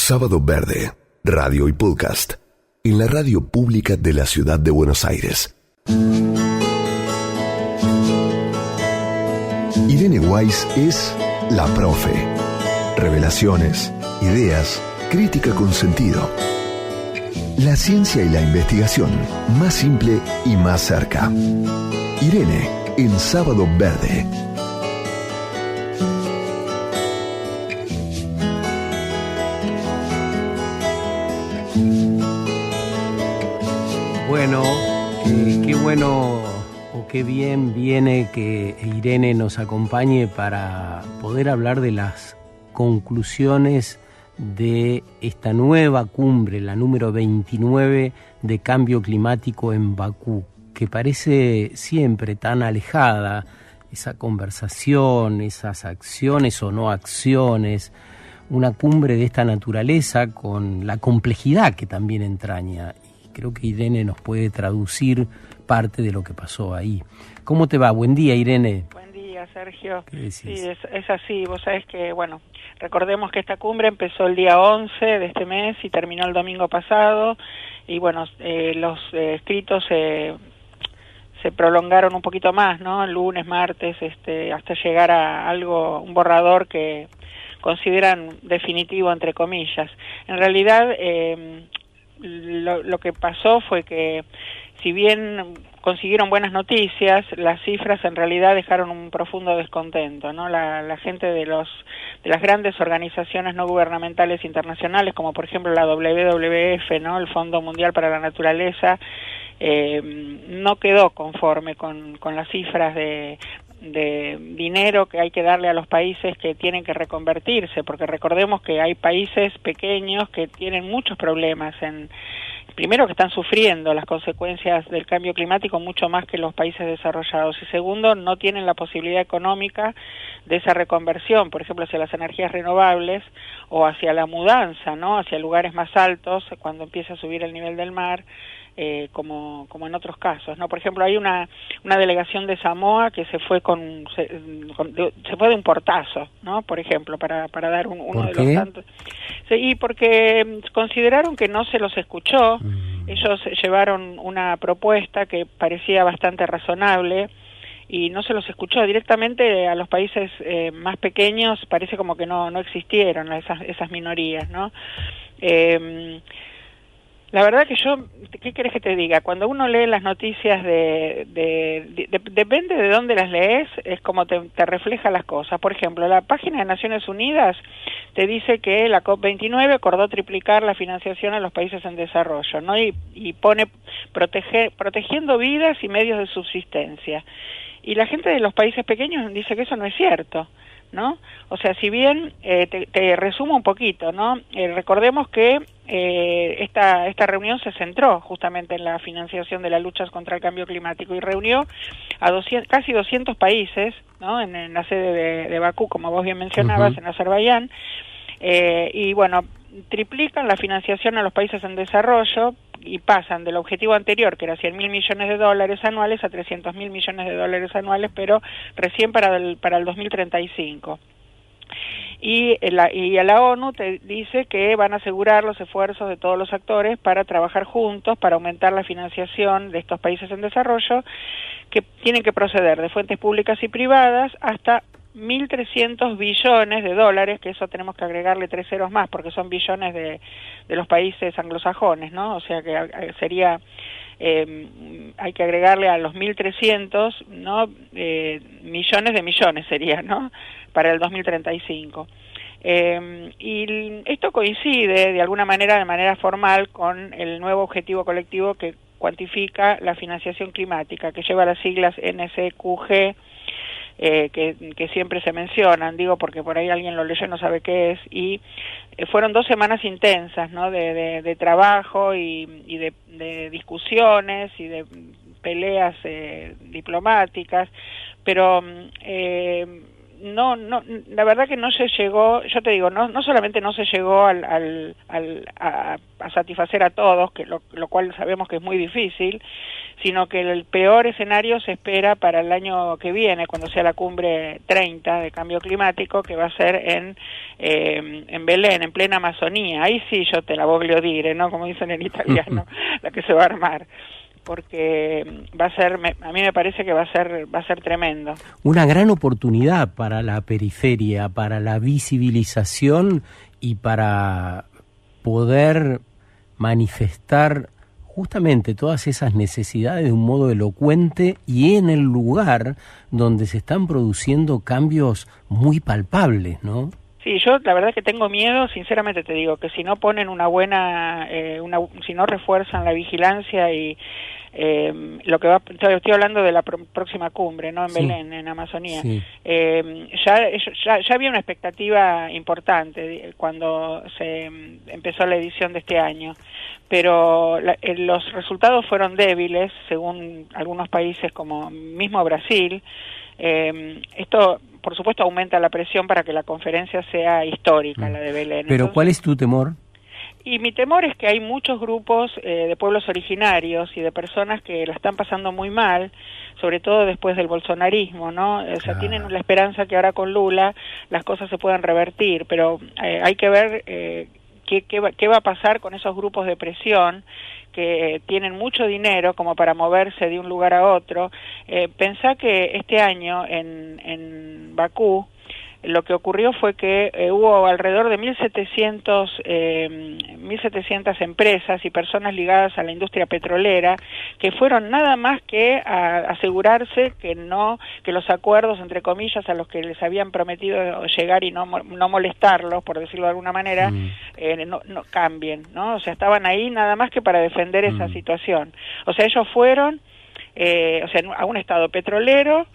Sábado Verde, radio y podcast, en la radio pública de la Ciudad de Buenos Aires. Irene Weiss es la profe. Revelaciones, ideas, crítica con sentido. La ciencia y la investigación, más simple y más cerca. Irene, en Sábado Verde. Bueno, qué bueno o qué bien viene que Irene nos acompañe para poder hablar de las conclusiones de esta nueva cumbre, la número 29 de cambio climático en Bakú, que parece siempre tan alejada, esa conversación, esas acciones o no acciones, una cumbre de esta naturaleza con la complejidad que también entraña. Creo que Irene nos puede traducir parte de lo que pasó ahí. ¿Cómo te va? Buen día, Irene. Buen día, Sergio. ¿Qué decís? Sí, es así. Vos sabés que, bueno, recordemos que esta cumbre empezó el día 11 de este mes y terminó el domingo pasado. Y, bueno, los escritos se prolongaron un poquito más, ¿no? Lunes, martes, hasta llegar a algo, un borrador que consideran definitivo, entre comillas. En realidad, lo que pasó fue que, si bien consiguieron buenas noticias, las cifras en realidad dejaron un profundo descontento, ¿no? La gente de las grandes organizaciones no gubernamentales internacionales, como por ejemplo la WWF, ¿no? El Fondo Mundial para la Naturaleza, no quedó conforme con las cifras de dinero que hay que darle a los países que tienen que reconvertirse, porque recordemos que hay países pequeños que tienen muchos problemas primero que están sufriendo las consecuencias del cambio climático mucho más que los países desarrollados, y segundo, no tienen la posibilidad económica de esa reconversión, por ejemplo, hacia las energías renovables o hacia la mudanza, ¿no? Hacia lugares más altos cuando empieza a subir el nivel del mar, como en otros casos, ¿no? Por ejemplo, hay una delegación de Samoa que se fue se fue de un portazo, ¿no? Por ejemplo, para dar uno de los tantos. Sí, y porque consideraron que no se los escuchó. Ellos llevaron una propuesta que parecía bastante razonable y no se los escuchó directamente. A los países más pequeños parece como que no existieron esas minorías, ¿no? La verdad que ¿qué querés que te diga? Cuando uno lee las noticias depende de dónde las lees, es como te refleja las cosas. Por ejemplo, la página de Naciones Unidas te dice que la COP29 acordó triplicar la financiación a los países en desarrollo, ¿no? Y pone protegiendo vidas y medios de subsistencia. Y la gente de los países pequeños dice que eso no es cierto, ¿no? O sea, si bien te resumo un poquito, ¿no? Recordemos que esta reunión se centró justamente en la financiación de las luchas contra el cambio climático y reunió a casi 200 países, ¿no? En la sede de Bakú, como vos bien mencionabas, en Azerbaiyán, y bueno, triplican la financiación a los países en desarrollo y pasan del objetivo anterior, que era $100.000 millones anuales, a $300.000 millones anuales, pero recién para el 2035. Y a la ONU te dice que van a asegurar los esfuerzos de todos los actores para trabajar juntos, para aumentar la financiación de estos países en desarrollo, que tienen que proceder de fuentes públicas y privadas hasta 1.300 billones de dólares, que eso tenemos que agregarle 3 ceros más, porque son billones de los países anglosajones, ¿no? O sea que sería, hay que agregarle a los 1.300, ¿no? Millones de millones sería, ¿no? Para el 2035. Y esto coincide de alguna manera, de manera formal, con el nuevo objetivo colectivo que cuantifica la financiación climática, que lleva las siglas NSQG, que siempre se mencionan, digo porque por ahí alguien lo leyó y no sabe qué es, y fueron 2 semanas intensas, ¿no? de trabajo y de discusiones y de peleas diplomáticas, pero no, la verdad que no se llegó, yo te digo, no solamente no se llegó a satisfacer a todos, que lo cual sabemos que es muy difícil, sino que el peor escenario se espera para el año que viene, cuando sea la cumbre 30 de cambio climático, que va a ser en Belén, en plena Amazonía. Ahí sí yo te la voglio dire, ¿no? Como dicen en italiano, la que se va a armar. Porque va a ser, a mí me parece que va a ser tremendo. Una gran oportunidad para la periferia, para la visibilización y para poder manifestar justamente todas esas necesidades de un modo elocuente y en el lugar donde se están produciendo cambios muy palpables, ¿no? Sí, yo la verdad que tengo miedo, sinceramente te digo, que si no ponen si no refuerzan la vigilancia y estoy hablando de la próxima cumbre, ¿no? En Belén, en Amazonía. Sí. Ya había una expectativa importante cuando se empezó la edición de este año, pero los resultados fueron débiles, según algunos países como mismo Brasil. Esto, por supuesto, aumenta la presión para que la conferencia sea histórica, la de Belén. Pero entonces, ¿cuál es tu temor? Y mi temor es que hay muchos grupos de pueblos originarios y de personas que la están pasando muy mal, sobre todo después del bolsonarismo, ¿no? O sea, tienen la esperanza que ahora con Lula las cosas se puedan revertir, pero hay que ver qué va a pasar con esos grupos de presión que tienen mucho dinero como para moverse de un lugar a otro. Pensá que este año en Bakú lo que ocurrió fue que hubo alrededor de 1.700 empresas y personas ligadas a la industria petrolera que fueron nada más que a asegurarse que los acuerdos, entre comillas, a los que les habían prometido llegar y no molestarlos, por decirlo de alguna manera, no cambien, ¿no? O sea, estaban ahí nada más que para defender esa situación. O sea, ellos fueron a un estado petrolero.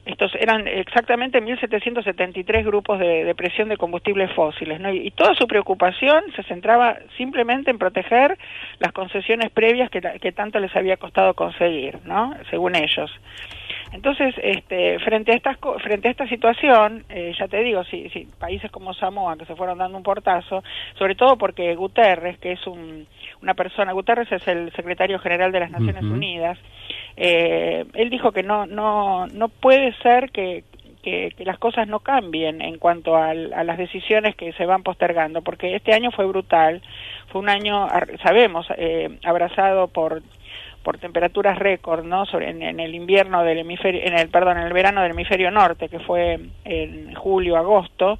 Estos eran exactamente 1.773 grupos de presión de combustibles fósiles, ¿no? Y toda su preocupación se centraba simplemente en proteger las concesiones previas que tanto les había costado conseguir, ¿no? Según ellos. Entonces, frente a esta situación, ya te digo, si países como Samoa, que se fueron dando un portazo, sobre todo porque Guterres, que es Guterres es el secretario general de las Naciones Unidas, él dijo que no puede ser que las cosas no cambien en cuanto a las decisiones que se van postergando, porque este año fue brutal, fue un año, sabemos, abrazado por temperaturas récord, ¿no? En el invierno del en el verano del hemisferio norte, que fue en julio-agosto,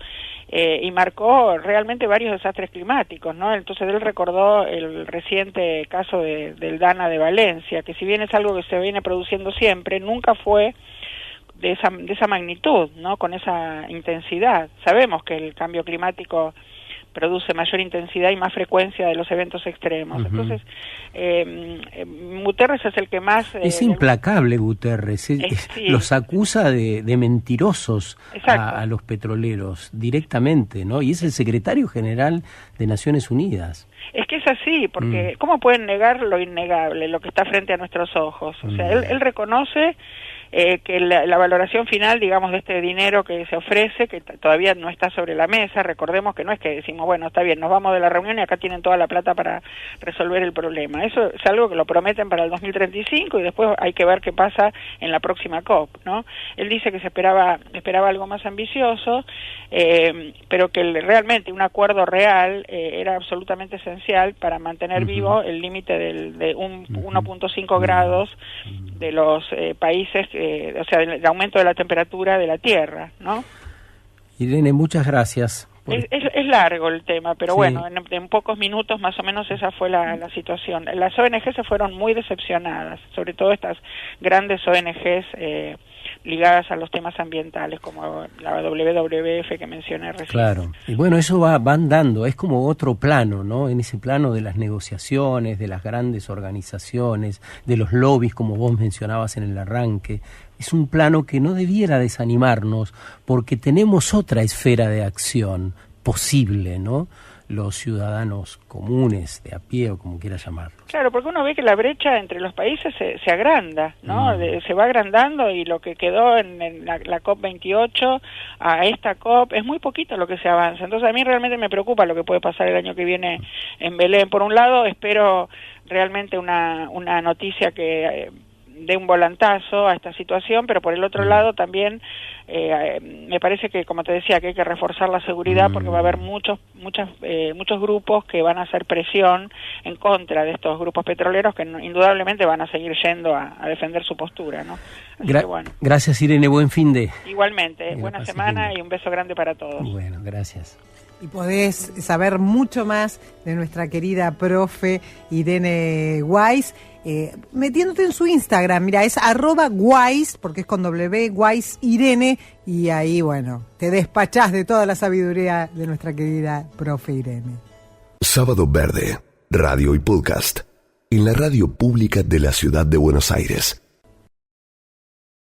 y marcó realmente varios desastres climáticos, ¿no? Entonces él recordó el reciente caso del Dana de Valencia, que si bien es algo que se viene produciendo siempre, nunca fue de esa magnitud, ¿no? Con esa intensidad. Sabemos que el cambio climático produce mayor intensidad y más frecuencia de los eventos extremos. Entonces, Guterres es el que más... es implacable Guterres, sí. Los acusa de mentirosos a los petroleros directamente, ¿no? Y es el secretario general de Naciones Unidas. Es que es así, porque ¿cómo pueden negar lo innegable, lo que está frente a nuestros ojos? O sea, él reconoce que la valoración final, digamos, de este dinero que se ofrece, que todavía no está sobre la mesa. Recordemos que no es que decimos, bueno, está bien, nos vamos de la reunión y acá tienen toda la plata para resolver el problema. Eso es algo que lo prometen para el 2035 y después hay que ver qué pasa en la próxima COP, ¿no? Él dice que se esperaba algo más ambicioso, pero que realmente un acuerdo real era absolutamente esencial para mantener vivo el límite de 1.5 grados de los países, o sea, del aumento de la temperatura de la Tierra, ¿no? Irene, muchas gracias. Es largo el tema, pero bueno, en pocos minutos más o menos esa fue la situación. Las ONG se fueron muy decepcionadas, sobre todo estas grandes ONGs ligadas a los temas ambientales, como la WWF que mencioné recién. Claro, y bueno, eso va andando, es como otro plano, ¿no? En ese plano de las negociaciones, de las grandes organizaciones, de los lobbies, como vos mencionabas en el arranque. Es un plano que no debiera desanimarnos porque tenemos otra esfera de acción posible, ¿no? los ciudadanos comunes, de a pie o como quiera llamarlo. Claro, porque uno ve que la brecha entre los países se agranda, ¿no? Se va agrandando, y lo que quedó en la COP28 a esta COP es muy poquito lo que se avanza. Entonces a mí realmente me preocupa lo que puede pasar el año que viene en Belén. Por un lado, espero realmente una noticia que dé un volantazo a esta situación, pero por el otro lado también me parece que, como te decía, que hay que reforzar la seguridad, porque va a haber muchos grupos que van a hacer presión en contra de estos grupos petroleros, que indudablemente van a seguir yendo a defender su postura, ¿no? Así que, bueno. Gracias, Irene, buen fin de. Igualmente, buena semana y un beso grande para todos. Bueno, gracias. Y podés saber mucho más de nuestra querida profe Irene Weiss metiéndote en su Instagram. Mira, es @Weiss, porque es con W, Weiss Irene, y ahí, bueno, te despachás de toda la sabiduría de nuestra querida profe Irene. Sábado Verde, radio y podcast, en la radio pública de la ciudad de Buenos Aires.